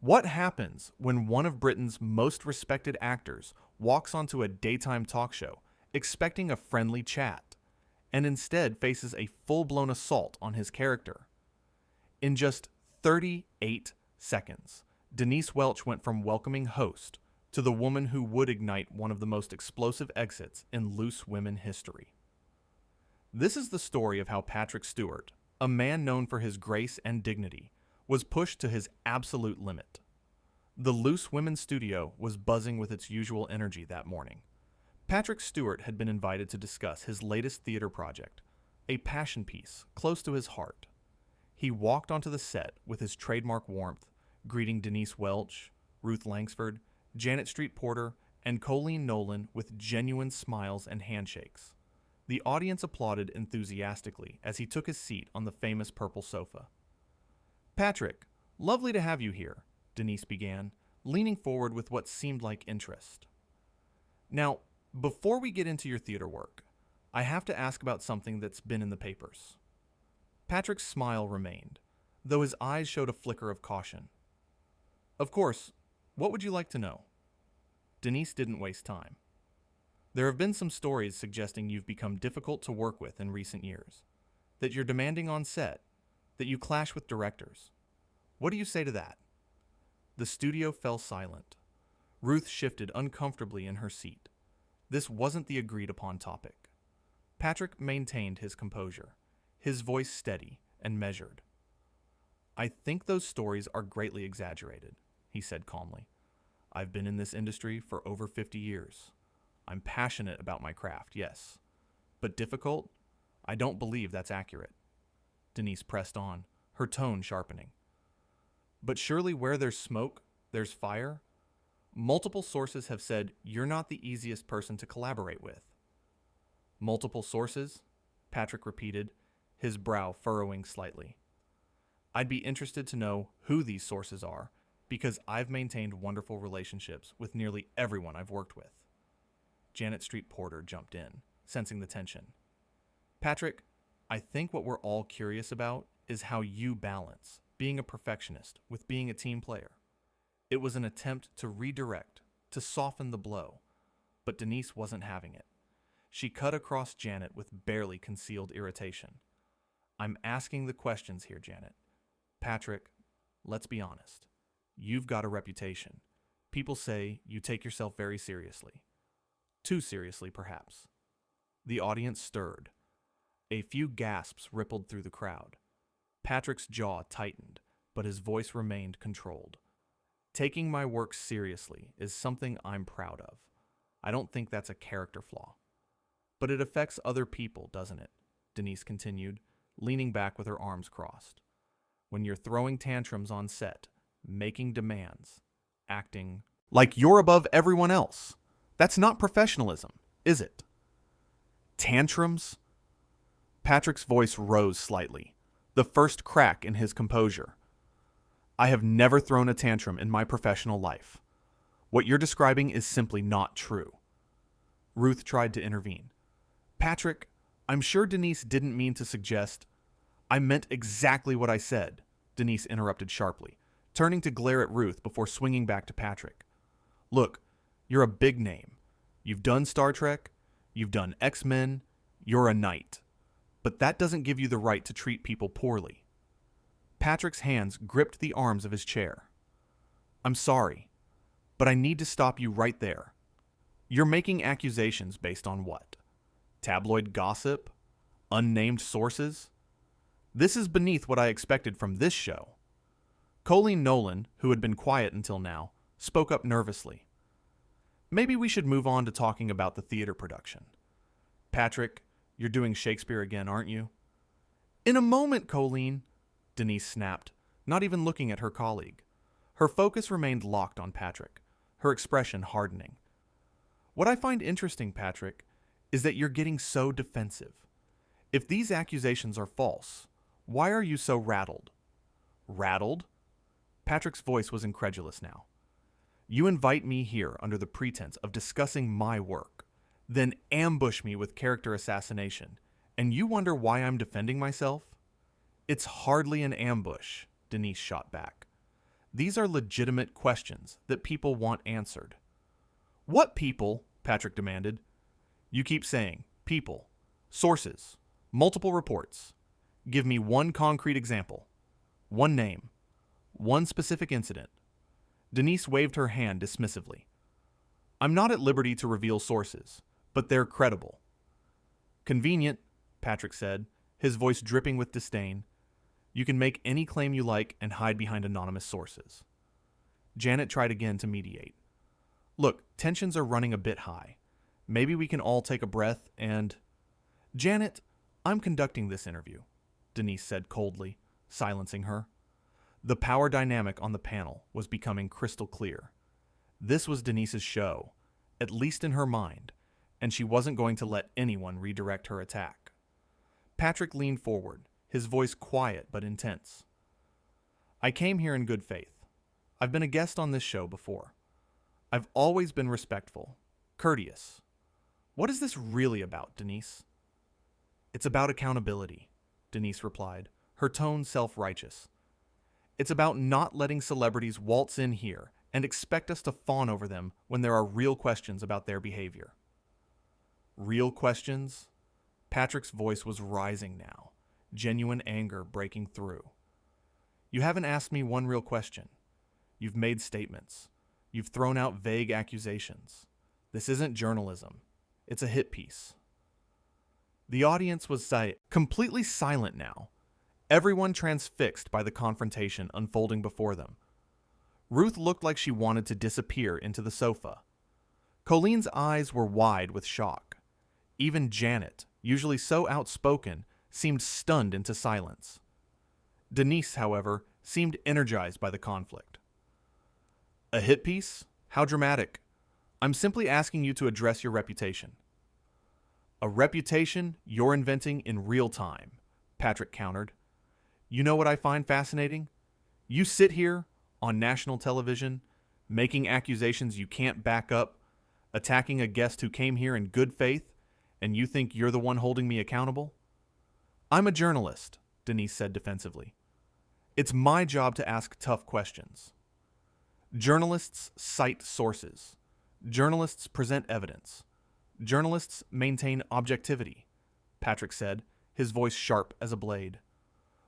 What happens when one of Britain's most respected actors walks onto a daytime talk show expecting a friendly chat and instead faces a full-blown assault on his character? In just 38 seconds, Denise Welch went from welcoming host to the woman who would ignite one of the most explosive exits in loose women history. This is the story of how Patrick Stewart, a man known for his grace and dignity, was pushed to his absolute limit. The Loose Women's studio was buzzing with its usual energy that morning. Patrick Stewart had been invited to discuss his latest theater project, a passion piece close to his heart. He walked onto the set with his trademark warmth, greeting Denise Welch, Ruth Langsford, Janet Street Porter, and Colleen Nolan with genuine smiles and handshakes. The audience applauded enthusiastically as he took his seat on the famous purple sofa. "Patrick, lovely to have you here," Denise began, leaning forward with what seemed like interest. "Now, before we get into your theater work, I have to ask about something that's been in the papers." Patrick's smile remained, though his eyes showed a flicker of caution. "Of course, what would you like to know?" Denise didn't waste time. "There have been some stories suggesting you've become difficult to work with in recent years, that you're demanding on set, that you clash with directors. What do you say to that?" The studio fell silent. Ruth shifted uncomfortably in her seat. This wasn't the agreed-upon topic. Patrick maintained his composure, his voice steady and measured. "I think those stories are greatly exaggerated," he said calmly. "I've been in this industry for over 50 years. I'm passionate about my craft, yes. But difficult? I don't believe that's accurate." Denise pressed on, her tone sharpening. "But surely where there's smoke, there's fire? Multiple sources have said you're not the easiest person to collaborate with." "Multiple sources?" Patrick repeated, his brow furrowing slightly. "I'd be interested to know who these sources are, because I've maintained wonderful relationships with nearly everyone I've worked with." Janet Street Porter jumped in, sensing the tension. "Patrick, I think what we're all curious about is how you balance being a perfectionist with being a team player." It was an attempt to redirect, to soften the blow, but Denise wasn't having it. She cut across Janet with barely concealed irritation. "I'm asking the questions here, Janet. Patrick, let's be honest. You've got a reputation. People say you take yourself very seriously. Too seriously, perhaps." The audience stirred. A few gasps rippled through the crowd. Patrick's jaw tightened, but his voice remained controlled. "Taking my work seriously is something I'm proud of. I don't think that's a character flaw. But it affects other people, doesn't it?" Denise continued, leaning back with her arms crossed. "When you're throwing tantrums on set, making demands, acting like you're above everyone else, that's not professionalism, is it?" "Tantrums?" Patrick's voice rose slightly, the first crack in his composure. "I have never thrown a tantrum in my professional life. What you're describing is simply not true." Ruth tried to intervene. "Patrick, I'm sure Denise didn't mean to suggest—" "I meant exactly what I said," Denise interrupted sharply, turning to glare at Ruth before swinging back to Patrick. "Look, you're a big name. You've done Star Trek, you've done X-Men, you're a knight. But that doesn't give you the right to treat people poorly." Patrick's hands gripped the arms of his chair. "I'm sorry, but I need to stop you right there. You're making accusations based on what? Tabloid gossip? Unnamed sources? This is beneath what I expected from this show." Colleen Nolan, who had been quiet until now, spoke up nervously. "Maybe we should move on to talking about the theater production. Patrick, you're doing Shakespeare again, aren't you?" "In a moment, Colleen," Denise snapped, not even looking at her colleague. Her focus remained locked on Patrick, her expression hardening. "What I find interesting, Patrick, is that you're getting so defensive. If these accusations are false, why are you so rattled?" "Rattled?" Patrick's voice was incredulous now. "You invite me here under the pretense of discussing my work, then ambush me with character assassination, and you wonder why I'm defending myself?" "It's hardly an ambush," Denise shot back. These are legitimate questions that people want answered. What people? Patrick demanded. You keep saying people, sources, multiple reports. Give me one concrete example, one name, one specific incident. Denise waved her hand dismissively. I'm not at liberty to reveal sources, but they're credible. Convenient, Patrick said, his voice dripping with disdain. You can make any claim you like and hide behind anonymous sources. Janet tried again to mediate. Look, tensions are running a bit high. Maybe we can all take a breath and... Janet, I'm conducting this interview, Denise said coldly, silencing her. The power dynamic on the panel was becoming crystal clear. This was Denise's show, at least in her mind, and she wasn't going to let anyone redirect her attack. Patrick leaned forward, his voice quiet but intense. I came here in good faith. I've been a guest on this show before. I've always been respectful, courteous. What is this really about, Denise? It's about accountability, Denise replied, her tone self-righteous. It's about not letting celebrities waltz in here and expect us to fawn over them when there are real questions about their behavior. Real questions? Patrick's voice was rising now, genuine anger breaking through. You haven't asked me one real question. You've made statements. You've thrown out vague accusations. This isn't journalism. It's a hit piece. The audience was completely silent now, everyone transfixed by the confrontation unfolding before them. Ruth looked like she wanted to disappear into the sofa. Colleen's eyes were wide with shock. Even Janet, usually so outspoken, seemed stunned into silence. Denise, however, seemed energized by the conflict. A hit piece? How dramatic. I'm simply asking you to address your reputation. A reputation you're inventing in real time, Patrick countered. You know what I find fascinating? You sit here, on national television, making accusations you can't back up, attacking a guest who came here in good faith, and you think you're the one holding me accountable? I'm a journalist, Denise said defensively. It's my job to ask tough questions. Journalists cite sources. Journalists present evidence. Journalists maintain objectivity, Patrick said, his voice sharp as a blade.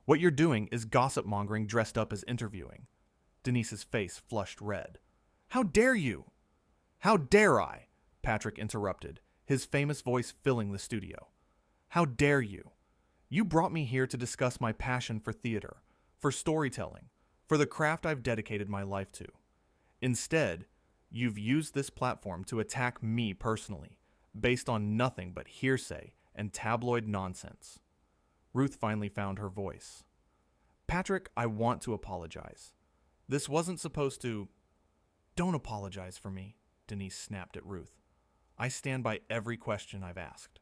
What you're doing is gossip-mongering dressed up as interviewing. Denise's face flushed red. How dare you? How dare I? Patrick interrupted, his famous voice filling the studio. How dare you? You brought me here to discuss my passion for theater, for storytelling, for the craft I've dedicated my life to. Instead, you've used this platform to attack me personally, based on nothing but hearsay and tabloid nonsense. Ruth finally found her voice. Patrick, I want to apologize. This wasn't supposed to... Don't apologize for me, Denise snapped at Ruth. I stand by every question I've asked.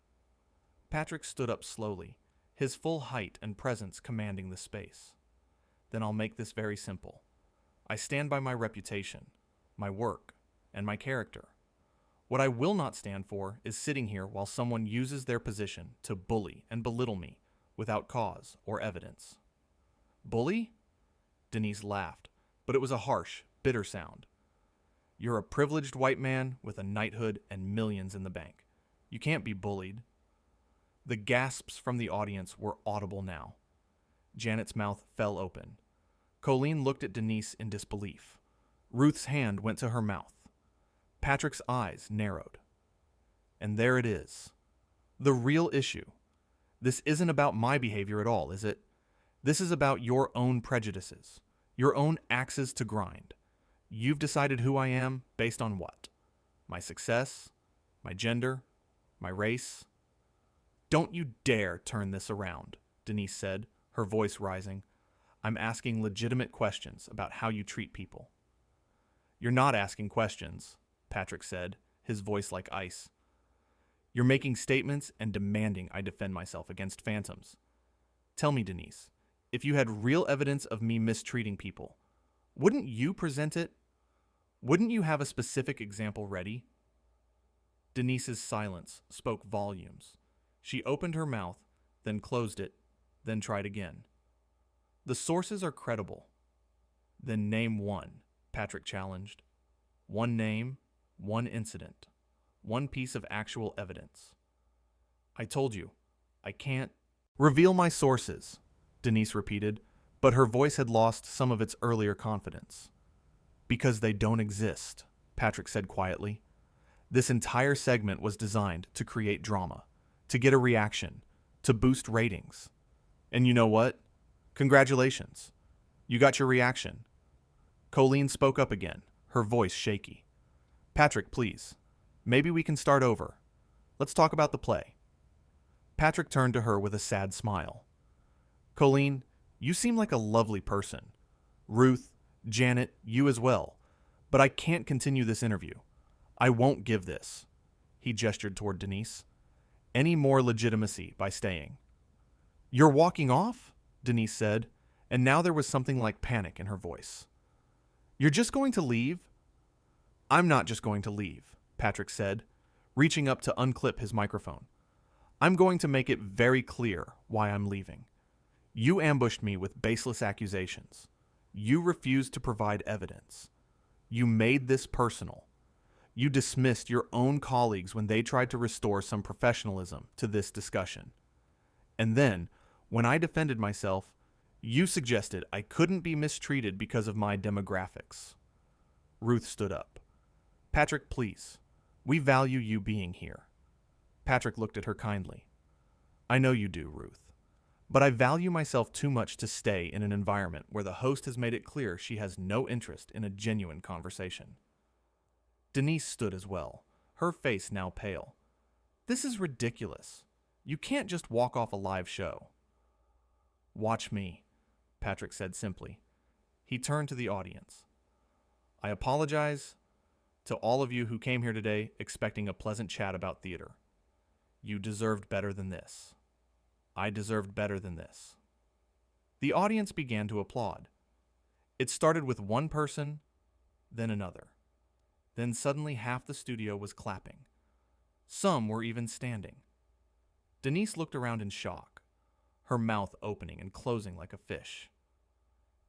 Patrick stood up slowly, his full height and presence commanding the space. Then I'll make this very simple. I stand by my reputation, my work, and my character. What I will not stand for is sitting here while someone uses their position to bully and belittle me without cause or evidence. Bully? Denise laughed, but it was a harsh, bitter sound. You're a privileged white man with a knighthood and millions in the bank. You can't be bullied. The gasps from the audience were audible now. Janet's mouth fell open. Colleen looked at Denise in disbelief. Ruth's hand went to her mouth. Patrick's eyes narrowed. And there it is. The real issue. This isn't about my behavior at all, is it? This is about your own prejudices, your own axes to grind. You've decided who I am based on what? My success? My gender? My race? Don't you dare turn this around, Denise said, her voice rising. I'm asking legitimate questions about how you treat people. You're not asking questions, Patrick said, his voice like ice. You're making statements and demanding I defend myself against phantoms. Tell me, Denise, if you had real evidence of me mistreating people, wouldn't you present it? Wouldn't you have a specific example ready? Denise's silence spoke volumes. She opened her mouth, then closed it, then tried again. The sources are credible. Then name one, Patrick challenged. One name, one incident, one piece of actual evidence. I told you, I can't. Reveal my sources, Denise repeated, but her voice had lost some of its earlier confidence. Because they don't exist, Patrick said quietly. This entire segment was designed to create drama, to get a reaction, to boost ratings. And you know what? Congratulations. You got your reaction. Colleen spoke up again, her voice shaky. Patrick, please. Maybe we can start over. Let's talk about the play. Patrick turned to her with a sad smile. Colleen, you seem like a lovely person. Ruth, Janet, you as well. But I can't continue this interview. I won't give this, he gestured toward Denise, any more legitimacy by staying. You're walking off? Denise said, and now there was something like panic in her voice. You're just going to leave? I'm not just going to leave, Patrick said, reaching up to unclip his microphone. I'm going to make it very clear why I'm leaving. You ambushed me with baseless accusations. You refused to provide evidence. You made this personal. You dismissed your own colleagues when they tried to restore some professionalism to this discussion. And then, when I defended myself, you suggested I couldn't be mistreated because of my demographics. Ruth stood up. Patrick, please. We value you being here. Patrick looked at her kindly. I know you do, Ruth. But I value myself too much to stay in an environment where the host has made it clear she has no interest in a genuine conversation. Denise stood as well, her face now pale. This is ridiculous. You can't just walk off a live show. Watch me, Patrick said simply. He turned to the audience. I apologize to all of you who came here today expecting a pleasant chat about theater. You deserved better than this. I deserved better than this. The audience began to applaud. It started with one person, then another. Then suddenly half the studio was clapping. Some were even standing. Denise looked around in shock, her mouth opening and closing like a fish.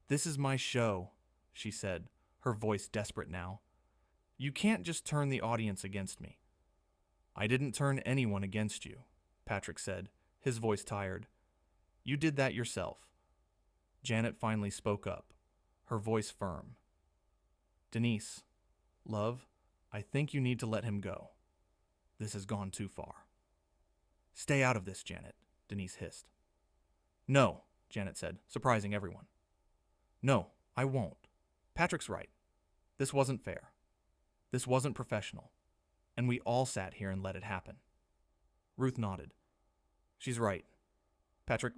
This is my show, she said, her voice desperate now. You can't just turn the audience against me. I didn't turn anyone against you, Patrick said, his voice tired. You did that yourself. Janet finally spoke up, her voice firm. Denise, love, I think you need to let him go. This has gone too far. Stay out of this, Janet, Denise hissed. No, Janet said, surprising everyone. No, I won't. Patrick's right. This wasn't fair. This wasn't professional. And we all sat here and let it happen. Ruth nodded. She's right. Patrick,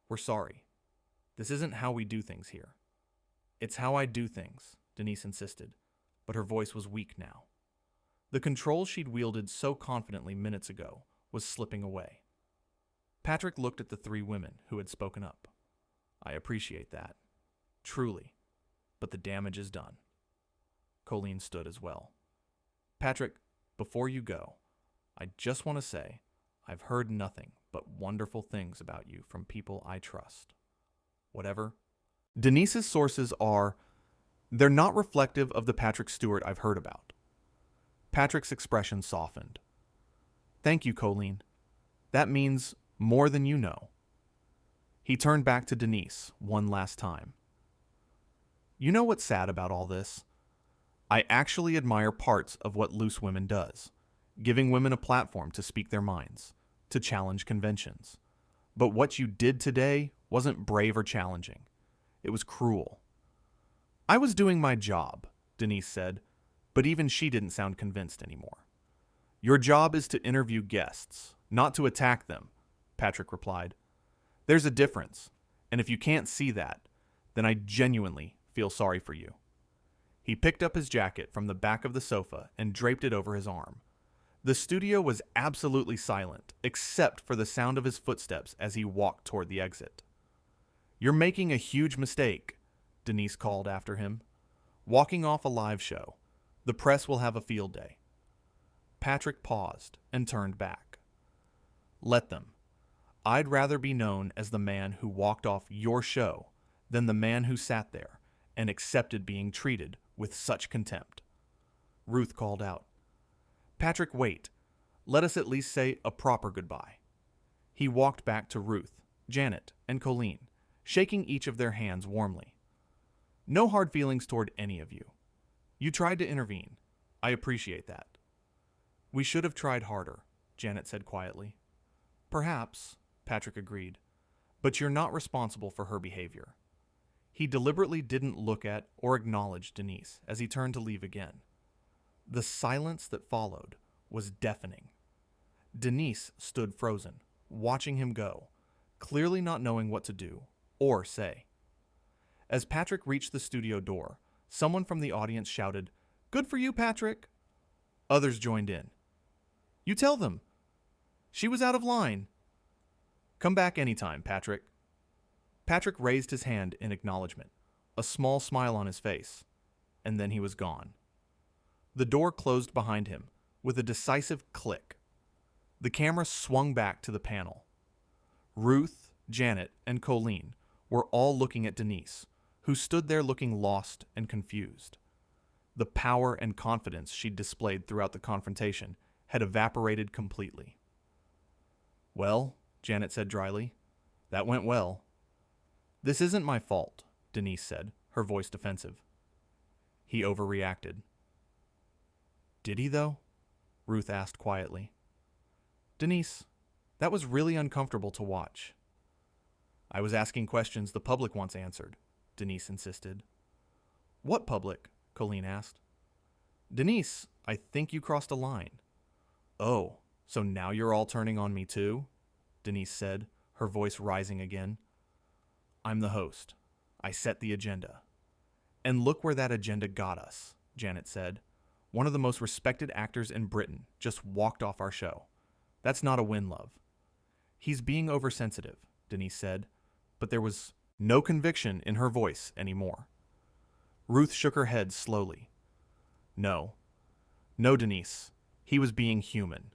we're sorry. This isn't how we do things here. It's how I do things, Denise insisted, but her voice was weak now. The control she'd wielded so confidently minutes ago was slipping away. Patrick looked at the three women who had spoken up. I appreciate that. Truly. But the damage is done. Colleen stood as well. Patrick, before you go, I just want to say I've heard nothing but wonderful things about you from people I trust. Whatever. Denise's sources they're not reflective of the Patrick Stewart I've heard about. Patrick's expression softened. Thank you, Colleen. That means more than you know. He turned back to Denise one last time. You know what's sad about all this? I actually admire parts of what Loose Women does, giving women a platform to speak their minds, to challenge conventions. But what you did today wasn't brave or challenging. It was cruel. I was doing my job, Denise said, but even she didn't sound convinced anymore. Your job is to interview guests, not to attack them, Patrick replied. There's a difference, and if you can't see that, then I genuinely feel sorry for you. He picked up his jacket from the back of the sofa and draped it over his arm. The studio was absolutely silent, except for the sound of his footsteps as he walked toward the exit. You're making a huge mistake, Denise called after him. Walking off a live show. The press will have a field day. Patrick paused and turned back. Let them. I'd rather be known as the man who walked off your show than the man who sat there and accepted being treated with such contempt. Ruth called out, "Patrick, wait. Let us at least say a proper goodbye." He walked back to Ruth, Janet, and Colleen, shaking each of their hands warmly. "No hard feelings toward any of you. You tried to intervene. I appreciate that." "We should have tried harder," Janet said quietly. "Perhaps," Patrick agreed, "but you're not responsible for her behavior." He deliberately didn't look at or acknowledge Denise as he turned to leave again. The silence that followed was deafening. Denise stood frozen, watching him go, clearly not knowing what to do or say. As Patrick reached the studio door, someone from the audience shouted, "Good for you, Patrick!" Others joined in. "You tell them. She was out of line." "Come back anytime, Patrick." Patrick raised his hand in acknowledgement, a small smile on his face, and then he was gone. The door closed behind him with a decisive click. The camera swung back to the panel. Ruth, Janet, and Colleen were all looking at Denise, who stood there looking lost and confused. The power and confidence she'd displayed throughout the confrontation had evaporated completely. "Well," Janet said dryly, "that went well." "This isn't my fault," Denise said, her voice defensive. "He overreacted." "Did he, though?" Ruth asked quietly. "Denise, that was really uncomfortable to watch." "I was asking questions the public wants answered," Denise insisted. "What public?" Colleen asked. "Denise, I think you crossed a line." "Oh, so now you're all turning on me too?" Denise said, her voice rising again. "I'm the host. I set the agenda. And look where that agenda got us," Janet said. "One of the most respected actors in Britain just walked off our show. That's not a win, love." "He's being oversensitive," Denise said, but there was no conviction in her voice anymore. Ruth shook her head slowly. No, Denise. He was being human.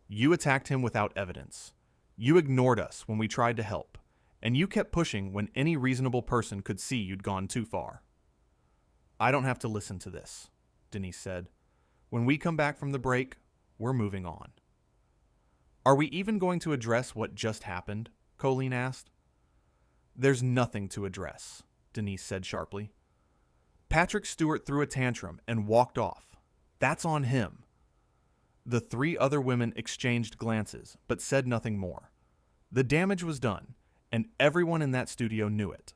You attacked him without evidence. You ignored us when we tried to help, and you kept pushing when any reasonable person could see you'd gone too far." "I don't have to listen to this," Denise said. "When we come back from the break, we're moving on." "Are we even going to address what just happened?" Colleen asked. "There's nothing to address," Denise said sharply. "Patrick Stewart threw a tantrum and walked off. That's on him." The three other women exchanged glances, but said nothing more. The damage was done, and everyone in that studio knew it.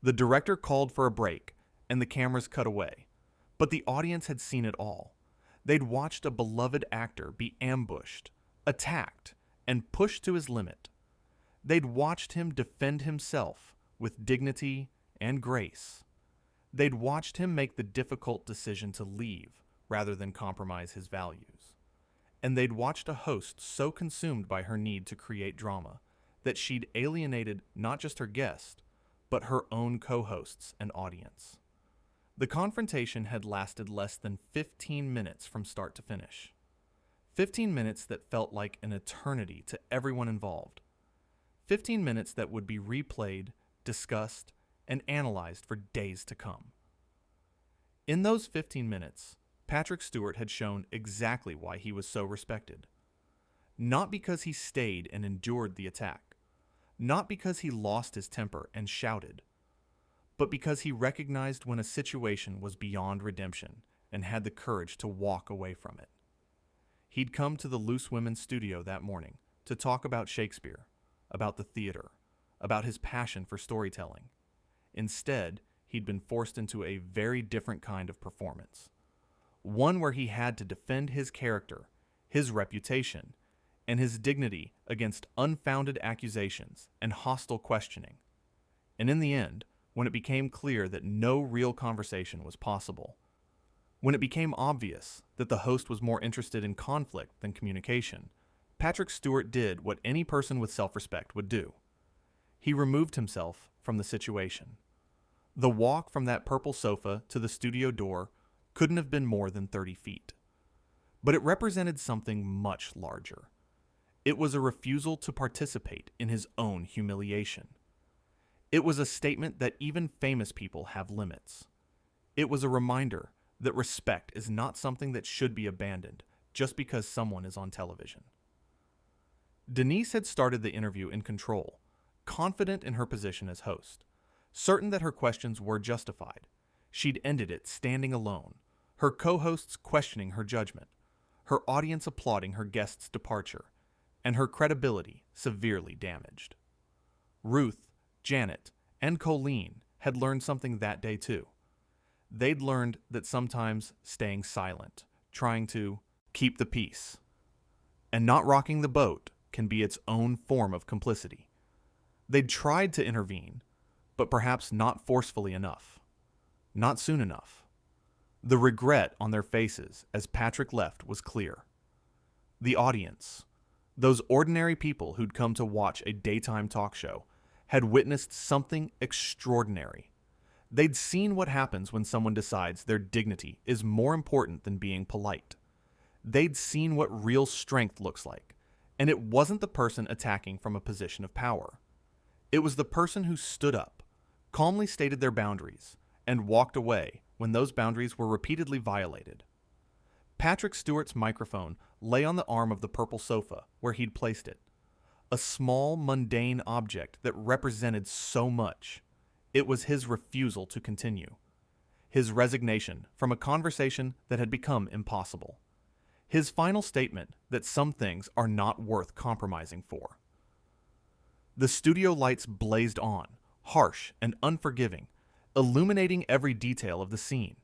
The director called for a break, and the cameras cut away. But the audience had seen it all. They'd watched a beloved actor be ambushed, attacked, and pushed to his limit. They'd watched him defend himself with dignity and grace. They'd watched him make the difficult decision to leave rather than compromise his values. And they'd watched a host so consumed by her need to create drama that she'd alienated not just her guest, but her own co-hosts and audience. The confrontation had lasted less than 15 minutes from start to finish. 15 minutes that felt like an eternity to everyone involved. 15 minutes that would be replayed, discussed, and analyzed for days to come. In those 15 minutes, Patrick Stewart had shown exactly why he was so respected. Not because he stayed and endured the attack. Not because he lost his temper and shouted. But because he recognized when a situation was beyond redemption and had the courage to walk away from it. He'd come to the Loose Women's studio that morning to talk about Shakespeare, about the theater, about his passion for storytelling. Instead, he'd been forced into a very different kind of performance. One where he had to defend his character, his reputation, and his dignity against unfounded accusations and hostile questioning. And in the end, when it became clear that no real conversation was possible, when it became obvious that the host was more interested in conflict than communication, Patrick Stewart did what any person with self-respect would do. He removed himself from the situation. The walk from that purple sofa to the studio door couldn't have been more than 30 feet. But it represented something much larger. It was a refusal to participate in his own humiliation. It was a statement that even famous people have limits. It was a reminder that respect is not something that should be abandoned just because someone is on television. Denise had started the interview in control, confident in her position as host, certain that her questions were justified. She'd ended it standing alone, her co-hosts questioning her judgment, her audience applauding her guest's departure, and her credibility severely damaged. Ruth, Janet, and Colleen had learned something that day too. They'd learned that sometimes staying silent, trying to keep the peace, and not rocking the boat can be its own form of complicity. They'd tried to intervene, but perhaps not forcefully enough, not soon enough. The regret on their faces as Patrick left was clear. The audience, those ordinary people who'd come to watch a daytime talk show, had witnessed something extraordinary. They'd seen what happens when someone decides their dignity is more important than being polite. They'd seen what real strength looks like, and it wasn't the person attacking from a position of power. It was the person who stood up, calmly stated their boundaries, and walked away when those boundaries were repeatedly violated. Patrick Stewart's microphone lay on the arm of the purple sofa where he'd placed it. A small, mundane object that represented so much. It was his refusal to continue. His resignation from a conversation that had become impossible. His final statement that some things are not worth compromising for. The studio lights blazed on, harsh and unforgiving, illuminating every detail of the scene.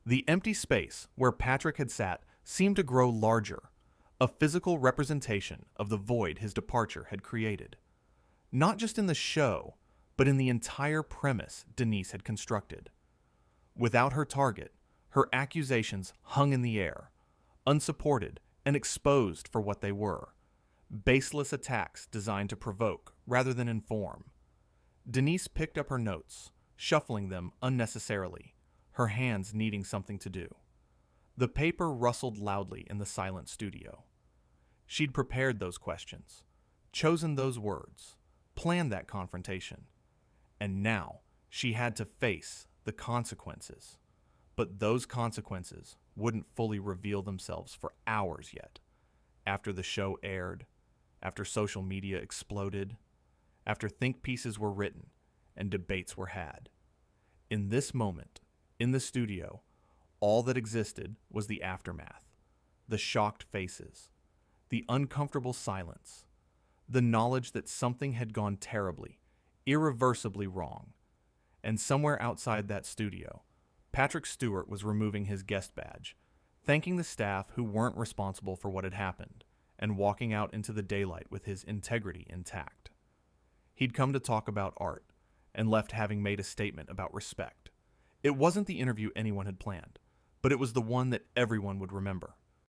The empty space where Patrick had sat seemed to grow larger, a physical representation of the void his departure had created. Not just in the show, but in the entire premise Denise had constructed. Without her target, her accusations hung in the air, unsupported and exposed for what they were. Baseless attacks designed to provoke rather than inform. Denise picked up her notes, shuffling them unnecessarily, her hands needing something to do. The paper rustled loudly in the silent studio. She'd prepared those questions, chosen those words, planned that confrontation, and now she had to face the consequences. But those consequences wouldn't fully reveal themselves for hours yet. After the show aired, after social media exploded, after think pieces were written and debates were had. In this moment, in the studio, all that existed was the aftermath, the shocked faces, the uncomfortable silence, the knowledge that something had gone terribly, irreversibly wrong. And somewhere outside that studio, Patrick Stewart was removing his guest badge, thanking the staff who weren't responsible for what had happened, and walking out into the daylight with his integrity intact. He'd come to talk about art, and left having made a statement about respect. It wasn't the interview anyone had planned, but it was the one that everyone would remember.